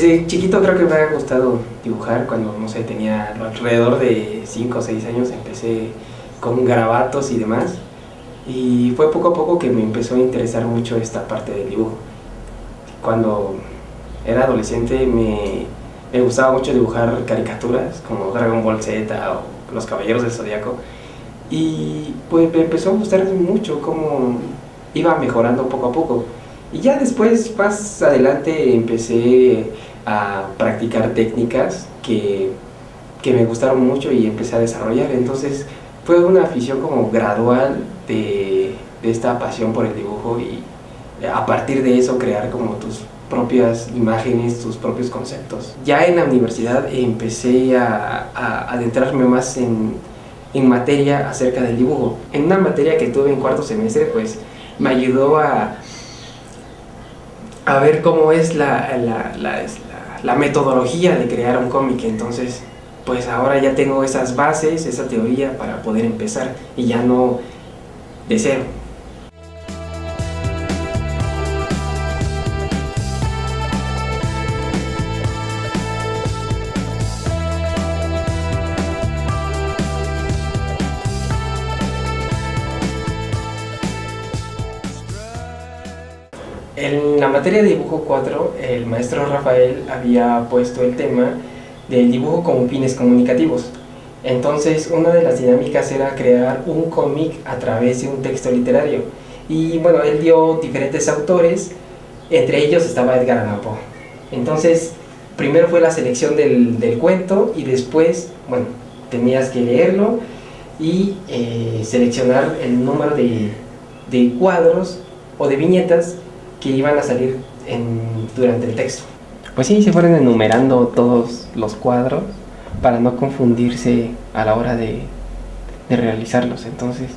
Desde chiquito creo que me ha gustado dibujar. Cuando, no sé, tenía alrededor de 5 o 6 años, empecé con garabatos y demás. Y fue poco a poco que me empezó a interesar mucho esta parte del dibujo. Cuando era adolescente me gustaba mucho dibujar caricaturas como Dragon Ball Z o Los Caballeros del Zodiaco. Y pues me empezó a gustar mucho cómo iba mejorando poco a poco. Y ya después, más adelante, empecé a practicar técnicas que me gustaron mucho y empecé a desarrollar. Entonces fue una afición como gradual de esta pasión por el dibujo, y a partir de eso crear como tus propias imágenes, tus propios conceptos. Ya en la universidad empecé a adentrarme más en materia acerca del dibujo. En una materia que tuve en cuarto semestre, pues me ayudó a ver cómo es la metodología de crear un cómic. Entonces, pues ahora ya tengo esas bases, esa teoría para poder empezar, y ya no de cero. En la materia de dibujo 4, el maestro Rafael había puesto el tema del dibujo con fines comunicativos. Entonces, una de las dinámicas era crear un cómic a través de un texto literario. Y bueno, él dio diferentes autores, entre ellos estaba Edgar Allan Poe. Entonces, primero fue la selección del cuento, y después, bueno, tenías que leerlo y seleccionar el número de cuadros o de viñetas que iban a salir durante el texto. Pues sí, se fueron enumerando todos los cuadros para no confundirse a la hora de realizarlos. Entonces,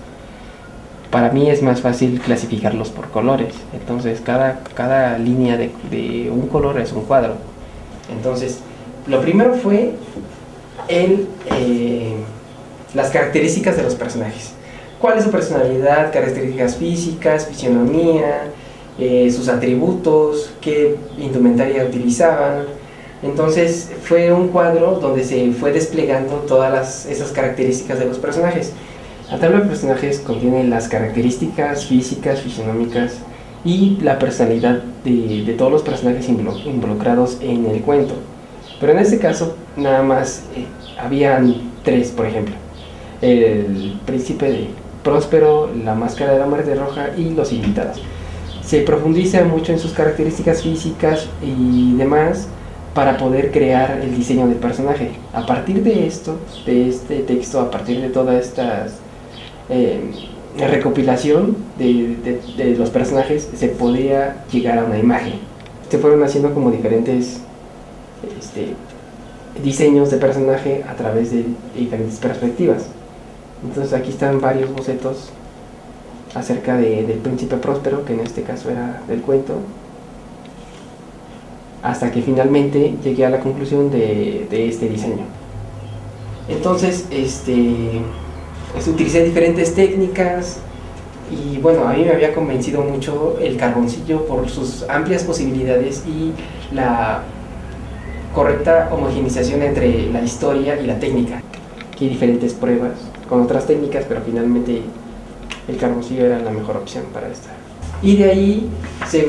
para mí es más fácil clasificarlos por colores. Entonces, cada línea de un color es un cuadro. Entonces, lo primero fue las características de los personajes. ¿Cuál es su personalidad? Características físicas, fisionomía, sus atributos, qué indumentaria utilizaban. Entonces fue un cuadro donde se fue desplegando todas esas características de los personajes. La tabla de personajes contiene las características físicas, fisionómicas y la personalidad de todos los personajes involucrados en el cuento. Pero en este caso nada más habían 3, por ejemplo: el príncipe Próspero, la máscara de la muerte roja y los invitados. Se profundiza mucho en sus características físicas y demás para poder crear el diseño del personaje. A partir de esto, de este texto, a partir de toda esta recopilación de los personajes, se podía llegar a una imagen. Se fueron haciendo como diferentes diseños de personaje a través de diferentes perspectivas. Entonces aquí están varios bocetos acerca del príncipe Próspero, que en este caso era del cuento, hasta que finalmente llegué a la conclusión de este diseño. Entonces, utilicé diferentes técnicas, y bueno, a mí me había convencido mucho el carboncillo por sus amplias posibilidades y la correcta homogeneización entre la historia y la técnica. Aquí hay diferentes pruebas con otras técnicas, pero finalmente el carboncillo era la mejor opción para esta. Y de ahí se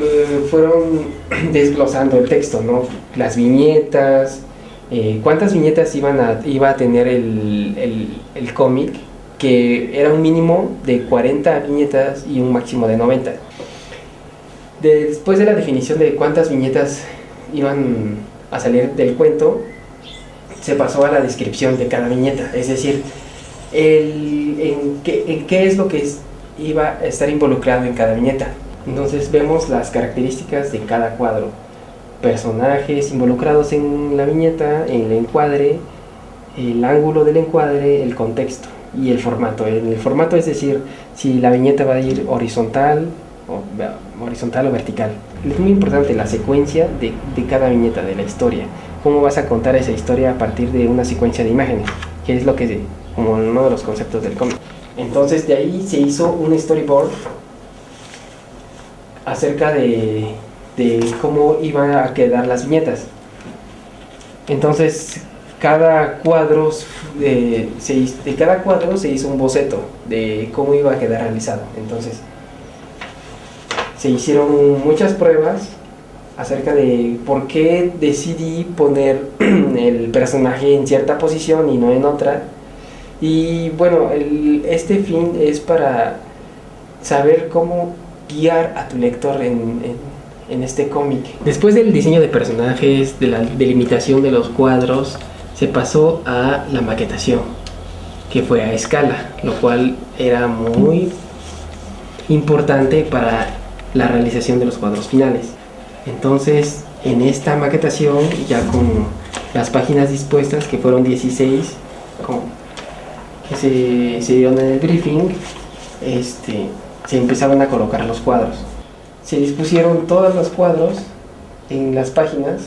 fueron desglosando el texto, ¿no? Las viñetas, cuántas viñetas iba a tener el cómic, que era un mínimo de 40 viñetas y un máximo de 90. Después de la definición de cuántas viñetas iban a salir del cuento, se pasó a la descripción de cada viñeta, es decir, en qué es lo que iba a estar involucrado en cada viñeta. Entonces vemos las características de cada cuadro, personajes involucrados en la viñeta, el encuadre, el ángulo del encuadre, el contexto y el formato. El formato, es decir, si la viñeta va a ir horizontal o vertical. Es muy importante la secuencia de cada viñeta, de la historia. Cómo vas a contar esa historia a partir de una secuencia de imágenes, que es lo que como uno de los conceptos del cómic. Entonces de ahí se hizo un storyboard acerca de cómo iban a quedar las viñetas. Entonces, de cada cuadro se hizo un boceto de cómo iba a quedar realizado. Entonces, se hicieron muchas pruebas acerca de por qué decidí poner el personaje en cierta posición y no en otra. Y bueno, este fin es para saber cómo guiar a tu lector en este cómic. Después del diseño de personajes, de la delimitación de los cuadros, se pasó a la maquetación, que fue a escala, lo cual era muy importante para la realización de los cuadros finales. Entonces, en esta maquetación, ya con las páginas dispuestas, que fueron 16, que se dieron en el briefing, se empezaron a colocar los cuadros. Se dispusieron todos los cuadros en las páginas,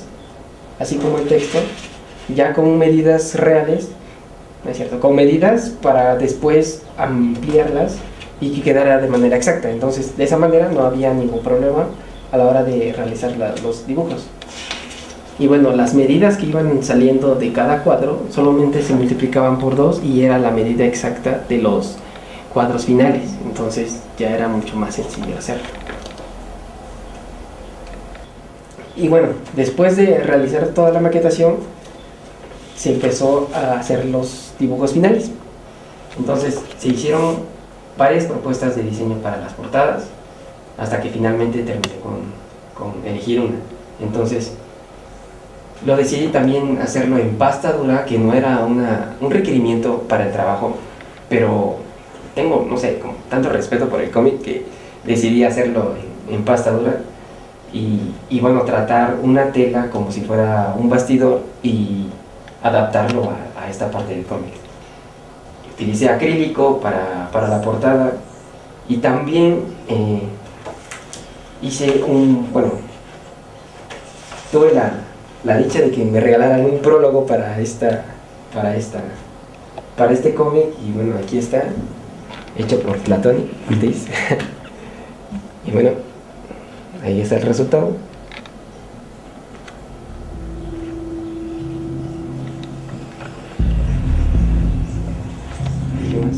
así como el texto, ya con medidas reales, ¿no es cierto? Con medidas para después ampliarlas y que quedara de manera exacta. Entonces, de esa manera no había ningún problema a la hora de realizar los dibujos. Y bueno, las medidas que iban saliendo de cada cuadro solamente se multiplicaban por 2 y era la medida exacta de los cuadros finales. Entonces ya era mucho más sencillo hacerlo. Y bueno, después de realizar toda la maquetación, se empezó a hacer los dibujos finales. Entonces se hicieron varias propuestas de diseño para las portadas, hasta que finalmente terminé con elegir una. Entonces lo decidí también hacerlo en pasta dura, que no era un requerimiento para el trabajo, pero tengo, no sé, como tanto respeto por el cómic que decidí hacerlo en pasta dura y bueno, tratar una tela como si fuera un bastidor y adaptarlo a esta parte del cómic. Utilicé acrílico para la portada y también tuve la dicha de que me regalaran un prólogo para este cómic y bueno, aquí está, hecho por Platonic Ortiz. Y bueno, ahí está el resultado. ¿Y qué más?